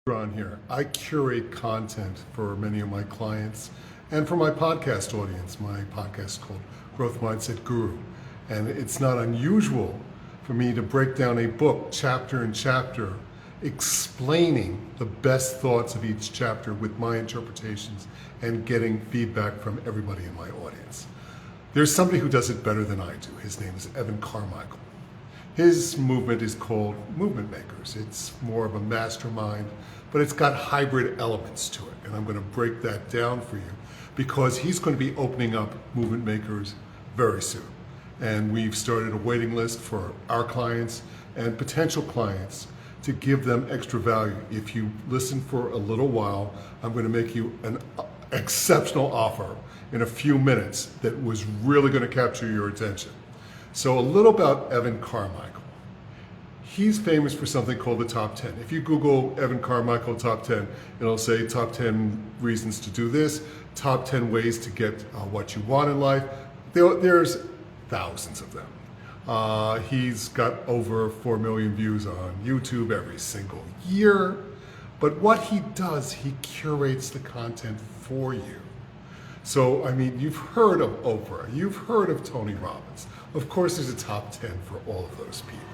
Ron here. I curate content for many of my clients and for my podcast audience. My podcast is called Growth Mindset Guru. And it's not unusual for me to break down a book chapter and chapter, explaining the best thoughts of each chapter with my interpretations and getting feedback from everybody in my audience. There's somebody who does it better than I do. His name is Evan Carmichael. His movement is called Movement Makers. It's more of a mastermind, but it's got hybrid elements to it. And I'm going to break that down for you because he's going to be opening up Movement Makers very soon. And we've started a waiting list for our clients and potential clients to give them extra value. If you listen for a little while, I'm going to make you an exceptional offer in a few minutes that was really going to capture your attention. So a little about Evan Carmichael. He's famous for something called the top 10. If you Google Evan Carmichael top 10, it'll say top 10 reasons to do this, top 10 ways to get what you want in life. There's thousands of them. He's got over 4 million views on YouTube every single year. But what he does, he curates the content for you. So, I mean, you've heard of Oprah, you've heard of Tony Robbins. Of course, there's a top 10 for all of those people.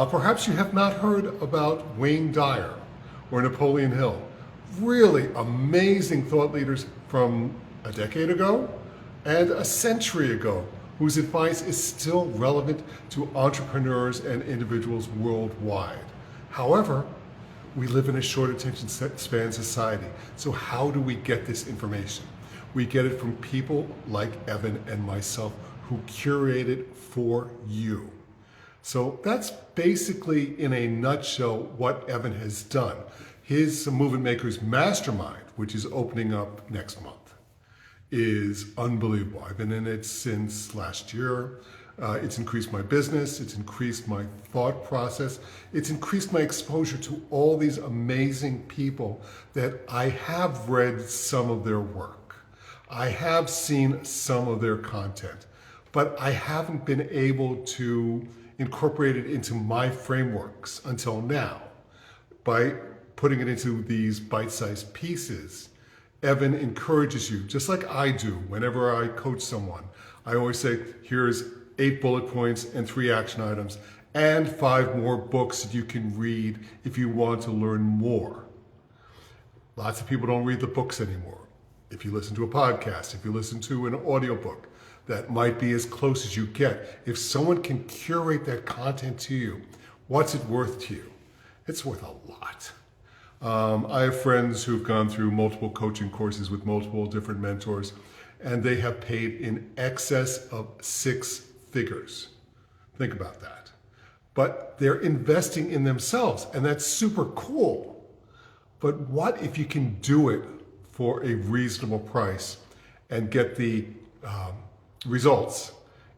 Perhaps you have not heard about Wayne Dyer or Napoleon Hill. Really amazing thought leaders from a decade ago and a century ago, whose advice is still relevant to entrepreneurs and individuals worldwide. However, we live in a short attention span society. So how do we get this information? We get it from people like Evan and myself who curate it for you. So that's basically, in a nutshell, what Evan has done. His Movement Makers Mastermind, which is opening up next month, is unbelievable. I've been in it since last year. It's increased my business, it's increased my thought process, it's increased my exposure to all these amazing people that I have read some of their work. I have seen some of their content, but I haven't been able to incorporate it into my frameworks until now. By putting it into these bite-sized pieces, Evan encourages you, just like I do whenever I coach someone. I always say, here's 8 bullet points and 3 action items and 5 more books that you can read if you want to learn more. Lots of people don't read the books anymore. If you listen to a podcast, if you listen to an audiobook, that might be as close as you get. If someone can curate that content to you, what's it worth to you? It's worth a lot. I have friends who've gone through multiple coaching courses with multiple different mentors, and they have paid in excess of 6 figures. Think about that. But they're investing in themselves, and that's super cool. But what if you can do it for a reasonable price and get the results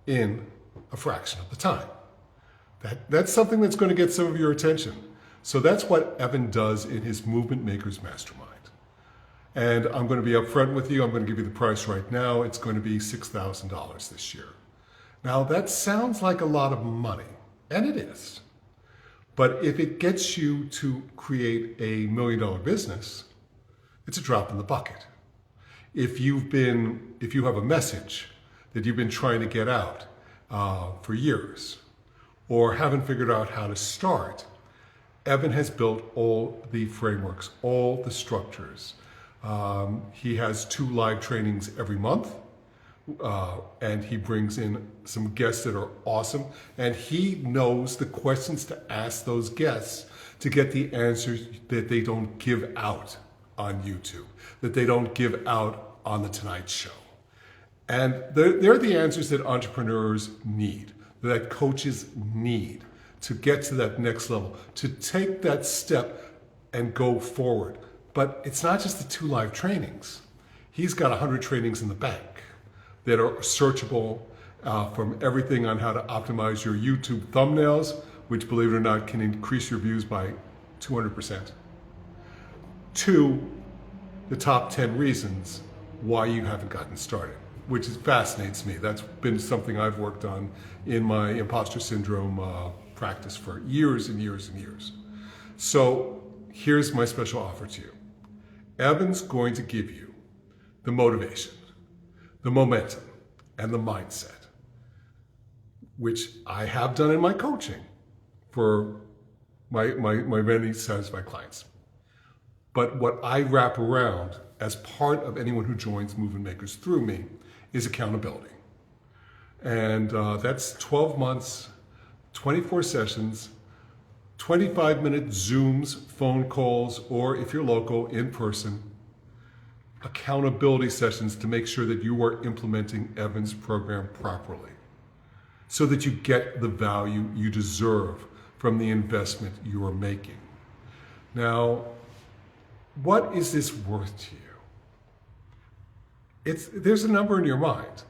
in a fraction of the time? That's something that's going to get some of your attention. So that's what Evan does in his Movement Makers Mastermind. And I'm going to be upfront with you. I'm going to give you the price right now. It's going to be $6,000 this year. Now that sounds like a lot of money, and it is. But if it gets you to create $1 million business, it's a drop in the bucket. If you have a message that you've been trying to get out for years, or haven't figured out how to start, Evan has built all the frameworks, all the structures. He has 2 live trainings every month, and he brings in some guests that are awesome, and he knows the questions to ask those guests to get the answers that they don't give out on YouTube, that they don't give out on The Tonight Show. And they're the answers that entrepreneurs need, that coaches need to get to that next level, to take that step and go forward. But it's not just the 2 live trainings. He's got 100 trainings in the bank that are searchable, from everything on how to optimize your YouTube thumbnails, which, believe it or not, can increase your views by 200%, to the top 10 reasons why you haven't gotten started, which fascinates me. That's been something I've worked on in my imposter syndrome practice for years and years and years. So here's my special offer to you. Evan's going to give you the motivation, the momentum, and the mindset, which I have done in my coaching for my many satisfied clients. But what I wrap around as part of anyone who joins Movement Makers through me is accountability. And that's 12 months, 24 sessions, 25-minute Zooms, phone calls, or if you're local, in person, accountability sessions to make sure that you are implementing Evan's program properly so that you get the value you deserve from the investment you are making. Now, what is this worth to you? There's a number in your mind.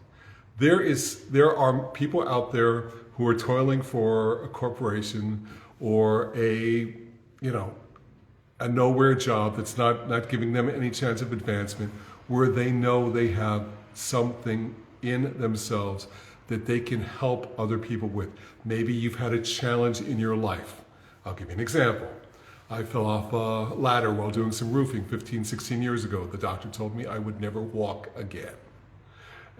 There are people out there who are toiling for a corporation or a nowhere job that's not giving them any chance of advancement, where they know they have something in themselves that they can help other people with. Maybe you've had a challenge in your life. I'll give you an example. I fell off a ladder while doing some roofing 15, 16 years ago. The doctor told me I would never walk again.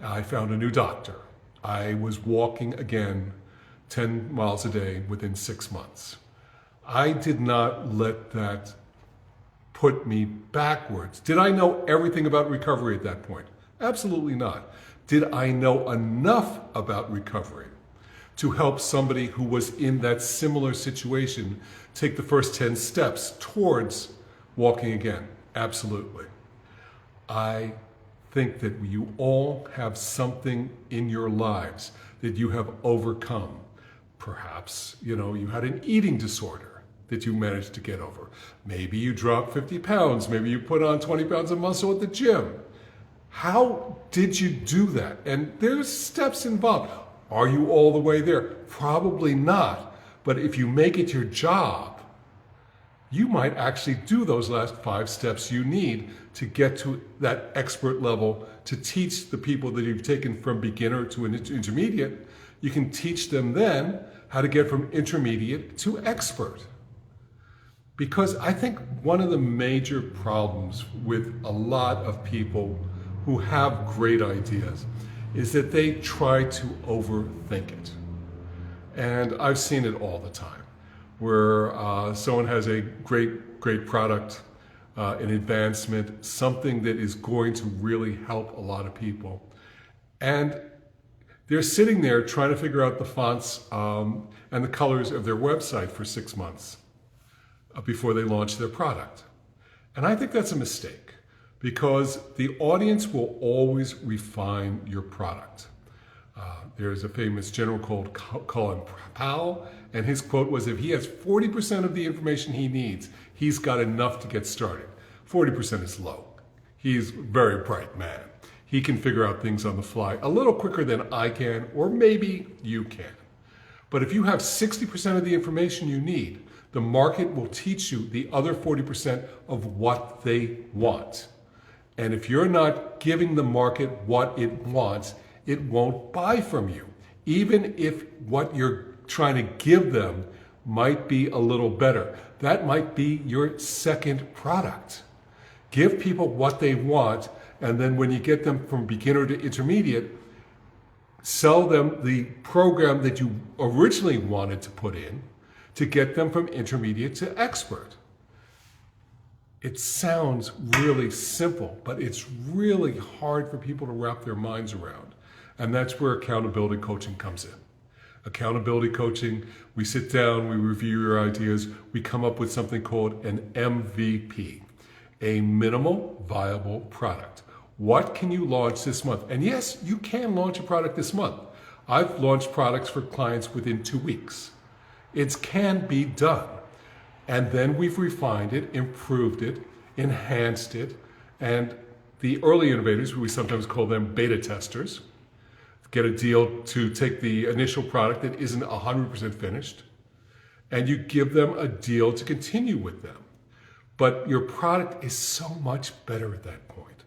I found a new doctor. I was walking again 10 miles a day within 6 months. I did not let that put me backwards. Did I know everything about recovery at that point? Absolutely not. Did I know enough about recovery to help somebody who was in that similar situation take the first 10 steps towards walking again? Absolutely. I think that you all have something in your lives that you have overcome. Perhaps, you had an eating disorder that you managed to get over. Maybe you dropped 50 pounds. Maybe you put on 20 pounds of muscle at the gym. How did you do that? And there's steps involved. Are you all the way there? Probably not. But if you make it your job, you might actually do those last 5 steps you need to get to that expert level, to teach the people that you've taken from beginner to an intermediate. You can teach them then how to get from intermediate to expert. Because I think one of the major problems with a lot of people who have great ideas is that they try to overthink it. And I've seen it all the time, where someone has a great product, an advancement, something that is going to really help a lot of people. And they're sitting there trying to figure out the fonts and the colors of their website for 6 months before they launch their product. And I think that's a mistake, because the audience will always refine your product. There's a famous general called Colin Powell, and his quote was, if he has 40% of the information he needs, he's got enough to get started. 40% is low. He's a very bright man. He can figure out things on the fly a little quicker than I can, or maybe you can. But if you have 60% of the information you need, the market will teach you the other 40% of what they want. And if you're not giving the market what it wants, it won't buy from you. Even if what you're trying to give them might be a little better. That might be your second product. Give people what they want, and then when you get them from beginner to intermediate, sell them the program that you originally wanted to put in to get them from intermediate to expert. It sounds really simple, but it's really hard for people to wrap their minds around. And that's where accountability coaching comes in. Accountability coaching, we sit down, we review your ideas, we come up with something called an MVP, a minimal viable product. What can you launch this month? And yes, you can launch a product this month. I've launched products for clients within 2 weeks. It can be done. And then we've refined it, improved it, enhanced it, and the early innovators, we sometimes call them beta testers, get a deal to take the initial product that isn't 100% finished, and you give them a deal to continue with them. But your product is so much better at that point.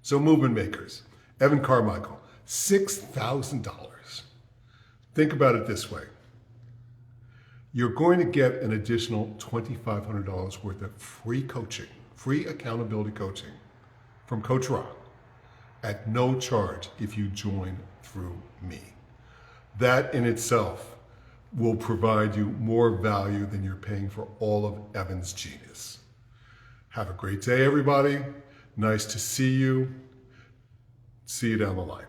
So Movement Makers, Evan Carmichael, $6,000. Think about it this way. you're going to get an additional $2,500 worth of free coaching, free accountability coaching from Coach Ron at no charge if you join through me. That in itself will provide you more value than you're paying for all of Evan's genius. Have a great day, everybody. Nice to see you. See you down the line.